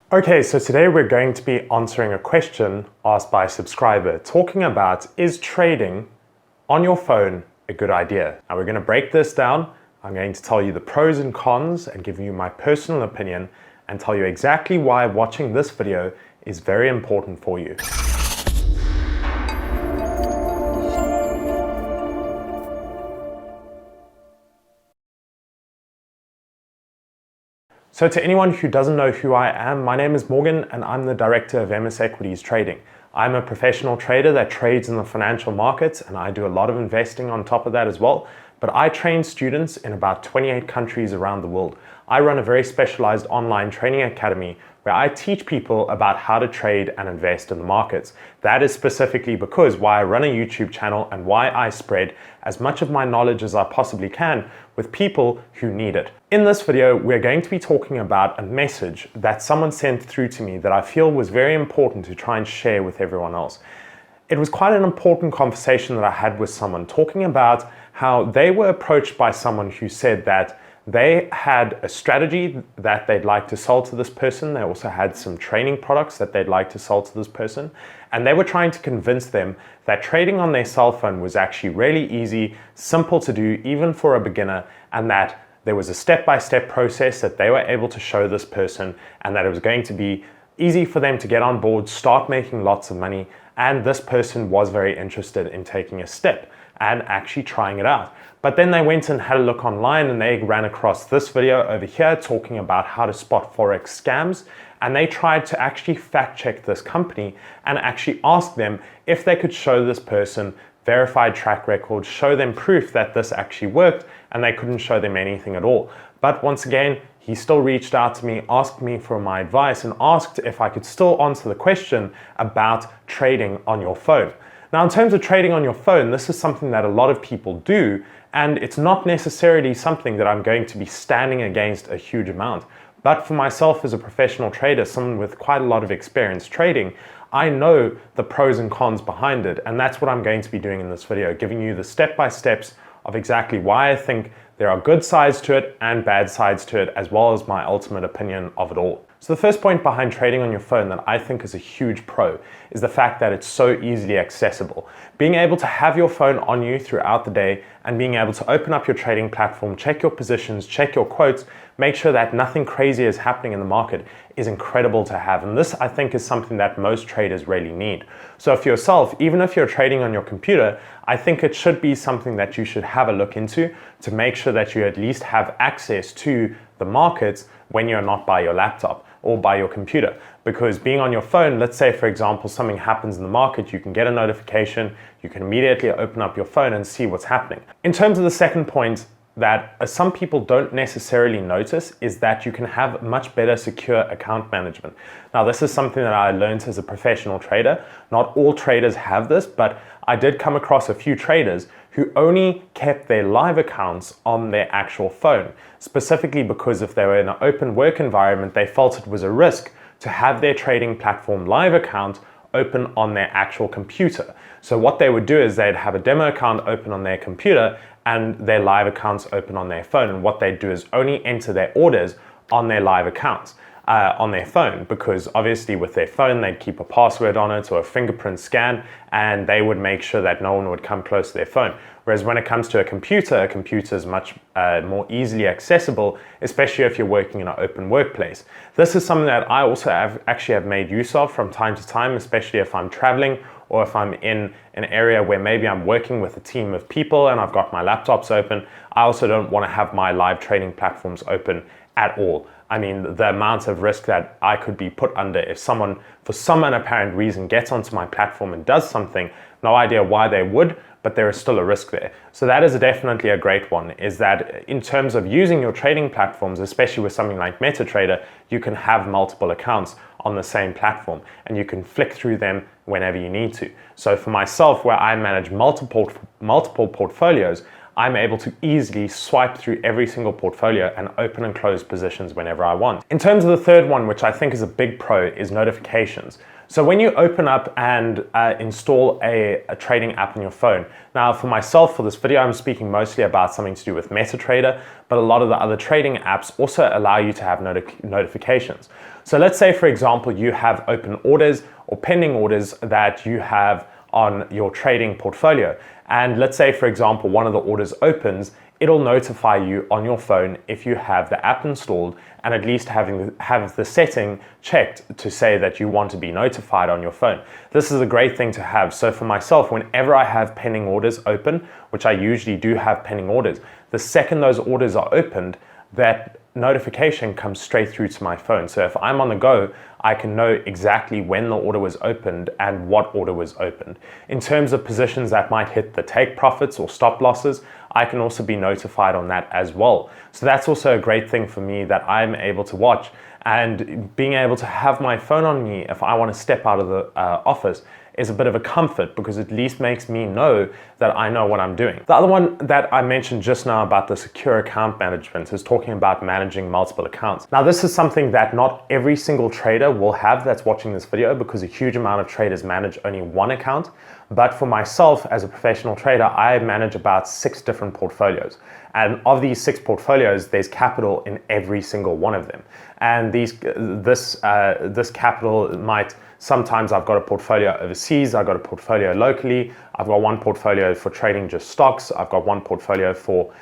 Okay, so today we're going to be answering a question asked by a subscriber talking about, is trading on your phone a good idea? Now we're going to break this down. I'm going to tell you the pros and cons and give you my personal opinion and tell you exactly why watching this video is very important for you. So to anyone who doesn't know who I am, my name is Morgan and I'm the Director of MS Equities Trading. I'm a professional trader that trades in the financial markets and I do a lot of investing on top of that as well. But I train students in about 28 countries around the world. I run a very specialized online training academy where I teach people about how to trade and invest in the markets. That is specifically because why I run a YouTube channel and why I spread as much of my knowledge as I possibly can with people who need it. In this video, we're going to be talking about a message that someone sent through to me that I feel was very important to try and share with everyone else. It was quite an important conversation that I had with someone talking about how they were approached by someone who said that they had a strategy that they'd like to sell to this person. They also had some training products that they'd like to sell to this person. And they were trying to convince them that trading on their cell phone was actually really easy, simple to do, even for a beginner, and that there was a step-by-step process that they were able to show this person, and that it was going to be easy for them to get on board, start making lots of money, and this person was very interested in taking a step and actually trying it out. But then they went and had a look online and they ran across this video over here talking about how to spot Forex scams. And they tried to actually fact check this company and actually ask them if they could show this person verified track record, show them proof that this actually worked, and they couldn't show them anything at all. But once again, he still reached out to me, asked me for my advice, and asked if I could still answer the question about trading on your phone. Now, in terms of trading on your phone, this is something that a lot of people do, and it's not necessarily something that I'm going to be standing against a huge amount. But for myself as a professional trader, someone with quite a lot of experience trading, I know the pros and cons behind it, and that's what I'm going to be doing in this video, giving you the step-by-steps of exactly why I think there are good sides to it and bad sides to it, as well as my ultimate opinion of it all. So the first point behind trading on your phone that I think is a huge pro is the fact that it's so easily accessible. Being able to have your phone on you throughout the day and being able to open up your trading platform, check your positions, check your quotes, make sure that nothing crazy is happening in the market is incredible to have. And this, I think, is something that most traders really need. So for yourself, even if you're trading on your computer, I think it should be something that you should have a look into to make sure that you at least have access to the markets when you're not by your laptop or by your computer. Because being on your phone, let's say for example something happens in the market, you can get a notification, you can immediately open up your phone and see what's happening. In terms of the second point that some people don't necessarily notice is that you can have much better secure account management. Now this is something that I learned as a professional trader. Not all traders have this, but I did come across a few traders who only kept their live accounts on their actual phone, specifically because if they were in an open work environment, they felt it was a risk to have their trading platform live account open on their actual computer. So what they would do is they'd have a demo account open on their computer and their live accounts open on their phone. And what they'd do is only enter their orders on their live accounts. On their phone, because obviously with their phone they'd keep a password on it or a fingerprint scan, and they would make sure that no one would come close to their phone. Whereas when it comes to a computer is much more easily accessible, especially if you're working in an open workplace. This is something that I also have made use of from time to time, especially if I'm traveling or if I'm in an area where maybe I'm working with a team of people and I've got my laptops open. I also don't want to have my live trading platforms open at all. I mean, the amount of risk that I could be put under if someone, for some unapparent reason, gets onto my platform and does something, no idea why they would, but there is still a risk there. So that is definitely a great one, is that in terms of using your trading platforms, especially with something like MetaTrader, you can have multiple accounts on the same platform and you can flick through them whenever you need to. So for myself, where I manage multiple portfolios, I'm able to easily swipe through every single portfolio and open and close positions whenever I want. In terms of the third one, which I think is a big pro, is notifications. So when you open up and install a trading app on your phone, now for myself, for this video, I'm speaking mostly about something to do with MetaTrader, but a lot of the other trading apps also allow you to have notifications. So let's say, for example, you have open orders or pending orders that you have on your trading portfolio. And let's say, for example, one of the orders opens, it'll notify you on your phone if you have the app installed and at least have the setting checked to say that you want to be notified on your phone. This is a great thing to have. So for myself, whenever I have pending orders open, which I usually do have pending orders, the second those orders are opened, that notification comes straight through to my phone. So if I'm on the go, I can know exactly when the order was opened and what order was opened. In terms of positions that might hit the take profits or stop losses, I can also be notified on that as well. So that's also a great thing for me that I'm able to watch, and being able to have my phone on me if I want to step out of the office is a bit of a comfort, because at least makes me know that I know what I'm doing. The other one that I mentioned just now about the secure account management is talking about managing multiple accounts. Now, this is something that not every single trader will have that's watching this video, because a huge amount of traders manage only one account. But for myself as a professional trader, I manage about 6 different portfolios. And of these 6 portfolios, there's capital in every single one of them. And this capital might, sometimes I've got a portfolio overseas, I've got a portfolio locally, I've got one portfolio for trading just stocks, I've got one portfolio for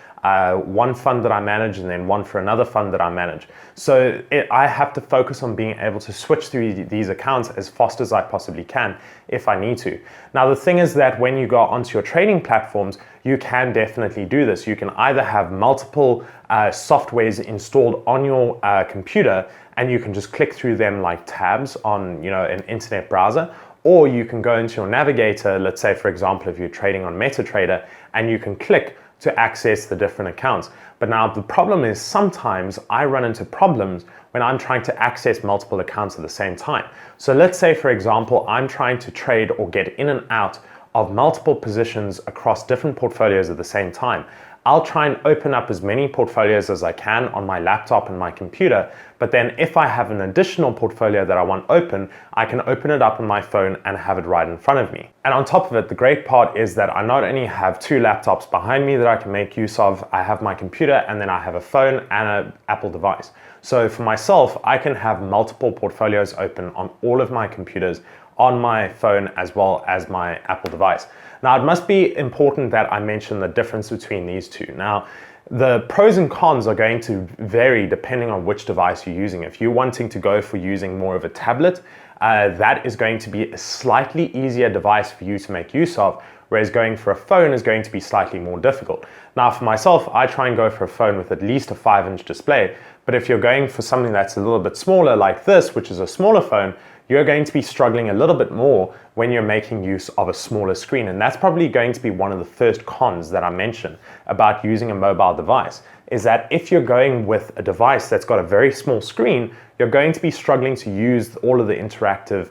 one fund that I manage, and then one for another fund that I manage. So I have to focus on being able to switch through these accounts as fast as I possibly can if I need to. Now, the thing is that when you go onto your trading platforms, you can definitely do this. You can either have multiple softwares installed on your computer, and you can just click through them like tabs on an internet browser, or you can go into your navigator, let's say, for example, if you're trading on MetaTrader, and you can click to access the different accounts. But now the problem is sometimes I run into problems when I'm trying to access multiple accounts at the same time. So let's say, for example, I'm trying to trade or get in and out of multiple positions across different portfolios at the same time. I'll try and open up as many portfolios as I can on my laptop and my computer, but then if I have an additional portfolio that I want open, I can open it up on my phone and have it right in front of me. And on top of it, the great part is that I not only have 2 laptops behind me that I can make use of, I have my computer, and then I have a phone and an Apple device. So for myself, I can have multiple portfolios open on all of my computers, on my phone, as well as my Apple device. Now, it must be important that I mention the difference between these two. Now, the pros and cons are going to vary depending on which device you're using. If you're wanting to go for using more of a tablet, that is going to be a slightly easier device for you to make use of, whereas going for a phone is going to be slightly more difficult. Now, for myself, I try and go for a phone with at least a 5-inch display, but if you're going for something that's a little bit smaller like this, which is a smaller phone, you're going to be struggling a little bit more when you're making use of a smaller screen. And that's probably going to be one of the first cons that I mentioned about using a mobile device, is that if you're going with a device that's got a very small screen, you're going to be struggling to use all of the interactive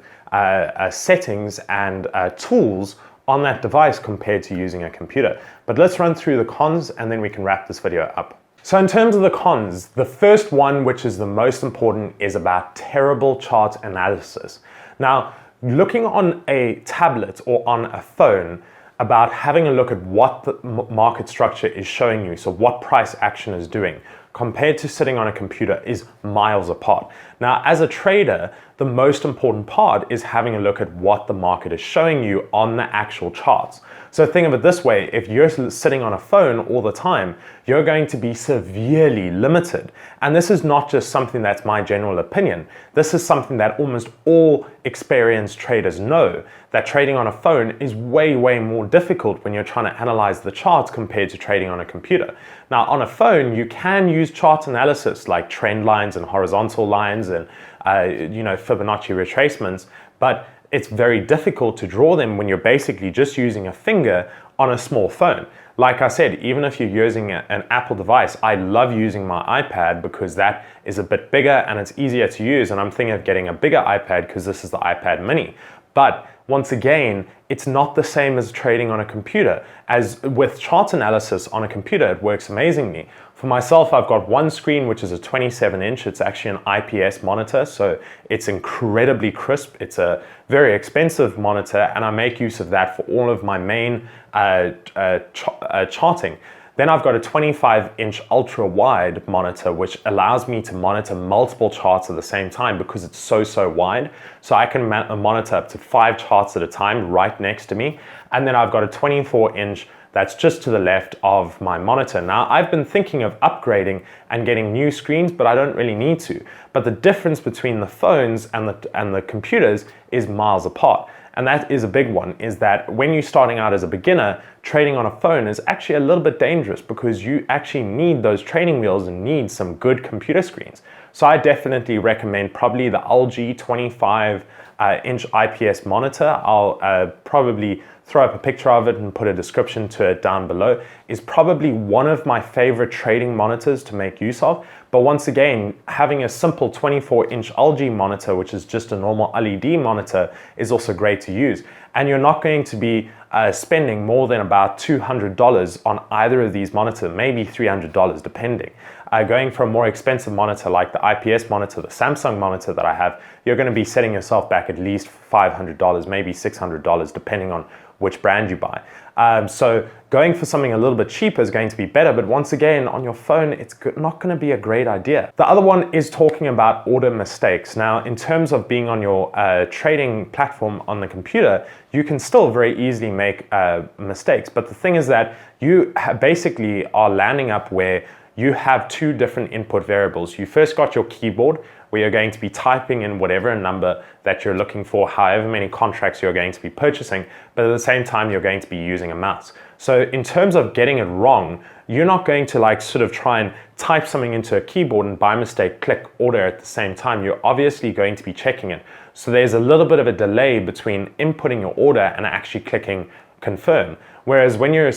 settings and tools on that device compared to using a computer. But let's run through the cons and then we can wrap this video up. So in terms of the cons, the first one, which is the most important, is about terrible chart analysis. Now, looking on a tablet or on a phone, about having a look at what the market structure is showing you, so what price action is doing, compared to sitting on a computer, is miles apart. Now, as a trader, the most important part is having a look at what the market is showing you on the actual charts. So think of it this way: if you're sitting on a phone all the time, you're going to be severely limited. And this is not just something that's my general opinion. This is something that almost all experienced traders know, that trading on a phone is way, way more difficult when you're trying to analyze the charts compared to trading on a computer. Now, on a phone, you can use chart analysis like trend lines and horizontal lines and Fibonacci retracements, but it's very difficult to draw them when you're basically just using a finger on a small phone. Like I said, even if you're using an Apple device, I love using my iPad because that is a bit bigger and it's easier to use, and I'm thinking of getting a bigger iPad because this is the iPad mini. But once again, it's not the same as trading on a computer. As with chart analysis on a computer, it works amazingly. For myself, I've got one screen, which is a 27-inch. It's actually an IPS monitor, so it's incredibly crisp. It's a very expensive monitor, and I make use of that for all of my main charting. Then I've got a 25-inch ultra-wide monitor, which allows me to monitor multiple charts at the same time because it's so wide. So I can monitor up to 5 charts at a time right next to me. And then I've got a 24-inch that's just to the left of my monitor. Now, I've been thinking of upgrading and getting new screens, but I don't really need to. But the difference between the phones and the computers is miles apart. And that is a big one, is that when you're starting out as a beginner, trading on a phone is actually a little bit dangerous because you actually need those training wheels and need some good computer screens. So I definitely recommend probably the LG 25-inch IPS monitor. I'll probably throw up a picture of it and put a description to it down below. Is probably one of my favorite trading monitors to make use of. But once again, having a simple 24-inch LG monitor, which is just a normal LED monitor, is also great to use. And you're not going to be spending more than about $200 on either of these monitors, maybe $300 depending. Going for a more expensive monitor like the IPS monitor, the Samsung monitor that I have, you're going to be setting yourself back at least $500, maybe $600 depending on which brand you buy. So going for something a little bit cheaper is going to be better, but once again, on your phone, it's not going to be a great idea. The other one is talking about order mistakes. Now, in terms of being on your trading platform on the computer, you can still very easily make mistakes. But the thing is that you basically are landing up where you have 2 different input variables. You first got your keyboard, where you're going to be typing in whatever number that you're looking for, however many contracts you're going to be purchasing, but at the same time, you're going to be using a mouse. So in terms of getting it wrong, you're not going to like sort of try and type something into a keyboard and by mistake click order at the same time. You're obviously going to be checking it. So there's a little bit of a delay between inputting your order and actually clicking confirm. Whereas when you're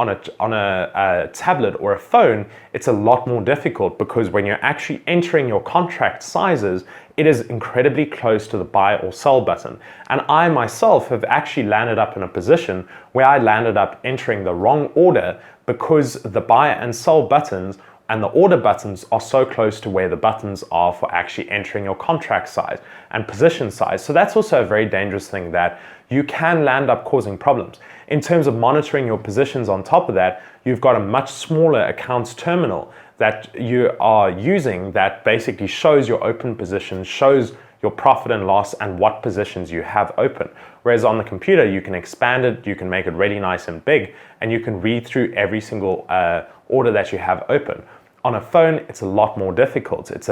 on a tablet or a phone, it's a lot more difficult because when you're actually entering your contract sizes, it is incredibly close to the buy or sell button. And I myself have actually landed up in a position where I landed up entering the wrong order because the buy and sell buttons and the order buttons are so close to where the buttons are for actually entering your contract size and position size. So that's also a very dangerous thing that you can land up causing problems. In terms of monitoring your positions on top of that, you've got a much smaller accounts terminal that you are using that basically shows your open positions, shows your profit and loss and what positions you have open. Whereas on the computer, you can expand it, you can make it really nice and big, and you can read through every single order that you have open. On a phone, it's a lot more difficult. It's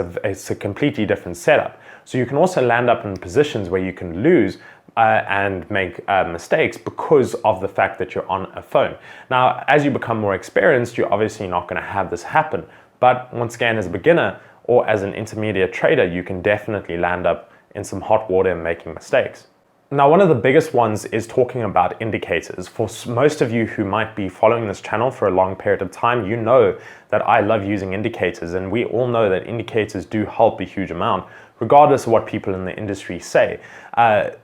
a completely different setup. So you can also land up in positions where you can lose and make mistakes because of the fact that you're on a phone. Now, as you become more experienced, you're obviously not going to have this happen. But once again, as a beginner or as an intermediate trader, you can definitely land up in some hot water and making mistakes. Now, one of the biggest ones is talking about indicators. For most of you who might be following this channel for a long period of time, you know that I love using indicators, and we all know that indicators do help a huge amount, regardless of what people in the industry say.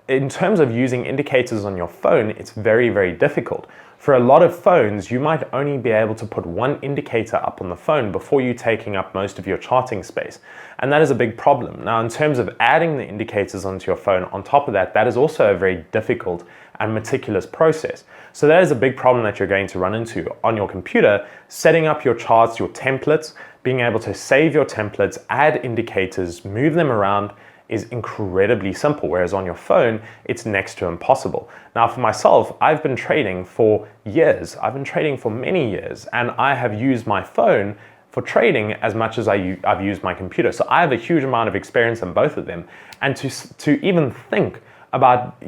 In terms of using indicators on your phone, it's very, very difficult. For a lot of phones, you might only be able to put one indicator up on the phone before you taking up most of your charting space. And that is a big problem. Now, in terms of adding the indicators onto your phone, on top of that, that is also a very difficult and meticulous process. So that is a big problem that you're going to run into on your computer, setting up your charts, your templates, being able to save your templates, add indicators, move them around, is incredibly simple, whereas on your phone, it's next to impossible. Now, for myself, I've been trading for years. I've been trading for many years, and I have used my phone for trading as much as I've used my computer. So I have a huge amount of experience in both of them. And to even think about,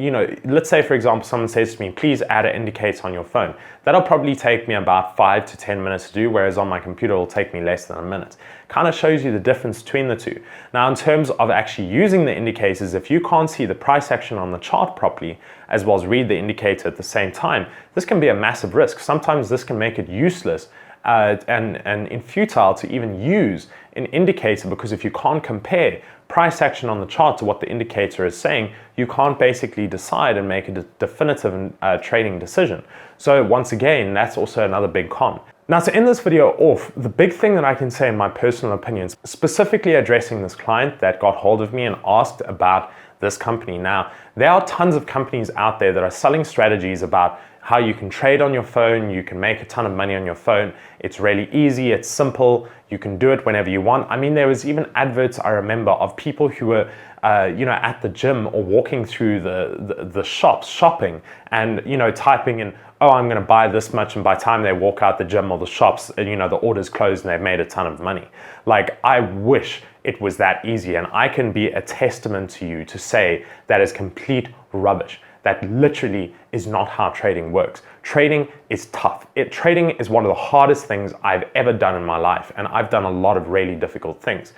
let's say, for example, someone says to me, please add an indicator on your phone. That'll probably take me about 5 to 10 minutes to do, whereas on my computer, it will take me less than a minute. Kind of shows you the difference between the two. Now, in terms of actually using the indicators, if you can't see the price action on the chart properly, as well as read the indicator at the same time, this can be a massive risk. Sometimes this can make it useless and futile to even use an indicator, because if you can't compare price action on the chart to what the indicator is saying, you can't basically decide and make a definitive trading decision. So once again, that's also another big con. Now, to end this video off, the big thing that I can say in my personal opinions, specifically addressing this client that got hold of me and asked about this company. Now, there are tons of companies out there that are selling strategies about how you can trade on your phone, you can make a ton of money on your phone. It's really easy, it's simple, you can do it whenever you want. I mean, there was even adverts I remember of people who were at the gym or walking through the shops, shopping, and typing in, oh, I'm going to buy this much, and by the time they walk out the gym or the shops, the order's closed and they've made a ton of money. Like, I wish it was that easy, and I can be a testament to you to say that is complete rubbish. That literally is not how trading works. Trading is tough. Trading is one of the hardest things I've ever done in my life, and I've done a lot of really difficult things.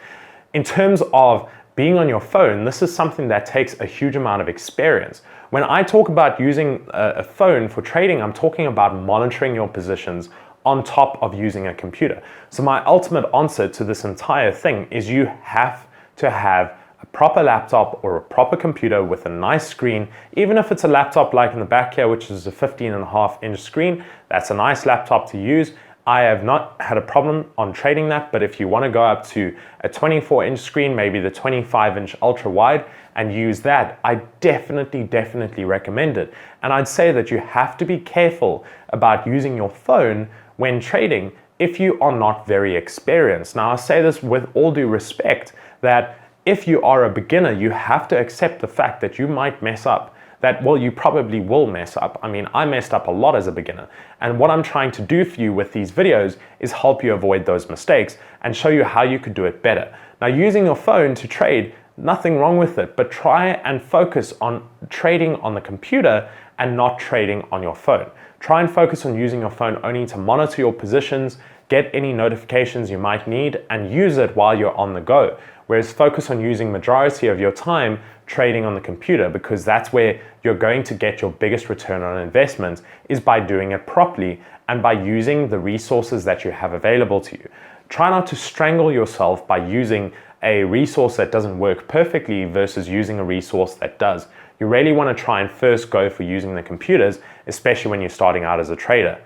In terms of being on your phone, this is something that takes a huge amount of experience. When I talk about using a phone for trading, I'm talking about monitoring your positions on top of using a computer. So my ultimate answer to this entire thing is you have to have a proper laptop or a proper computer with a nice screen. Even if it's a laptop like in the back here, which is a 15.5-inch screen, that's a nice laptop to use. I have not had a problem on trading that, but if you want to go up to a 24-inch screen, maybe the 25-inch ultra wide, and use that, I definitely recommend it. And I'd say that you have to be careful about using your phone when trading if you are not very experienced. Now, I say this with all due respect, that if you are a beginner, you have to accept the fact that you might mess up. You probably will mess up. I mean, I messed up a lot as a beginner. And what I'm trying to do for you with these videos is help you avoid those mistakes and show you how you could do it better. Now, using your phone to trade, nothing wrong with it, but try and focus on trading on the computer and not trading on your phone. Try and focus on using your phone only to monitor your positions, get any notifications you might need, and use it while you're on the go. Whereas focus on using majority of your time trading on the computer, because that's where you're going to get your biggest return on investment, is by doing it properly and by using the resources that you have available to you. Try not to strangle yourself by using a resource that doesn't work perfectly versus using a resource that does. You really want to try and first go for using the computers, especially when you're starting out as a trader.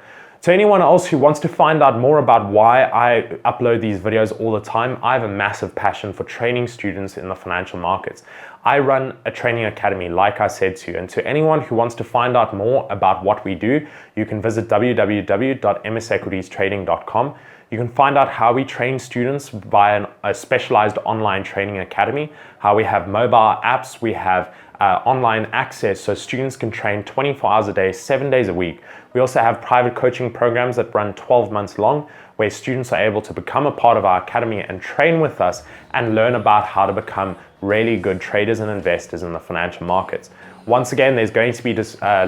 To anyone else who wants to find out more about why I upload these videos all the time, I have a massive passion for training students in the financial markets. I run a training academy, like I said to you, and to anyone who wants to find out more about what we do, you can visit www.msequitiestrading.com. You can find out how we train students via a specialized online training academy, how we have mobile apps, we have online access so students can train 24 hours a day, 7 days a week. We also have private coaching programs that run 12 months long, where students are able to become a part of our academy and train with us and learn about how to become really good traders and investors in the financial markets. Once again, there's going to be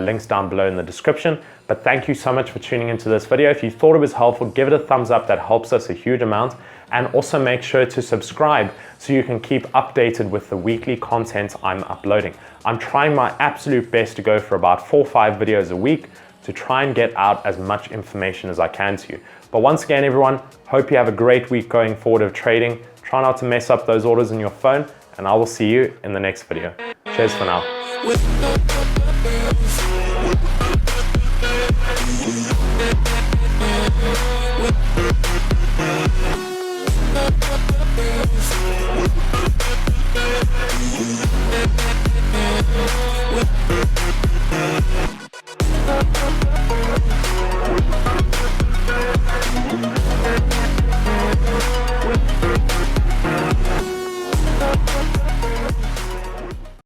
links down below in the description, but thank you so much for tuning into this video. If you thought it was helpful, give it a thumbs up. That helps us a huge amount. And also make sure to subscribe so you can keep updated with the weekly content I'm uploading. I'm trying my absolute best to go for about 4 or 5 videos a week to try and get out as much information as I can to you. But once again, everyone, hope you have a great week going forward of trading. Try not to mess up those orders in your phone, and I will see you in the next video. Cheers for now.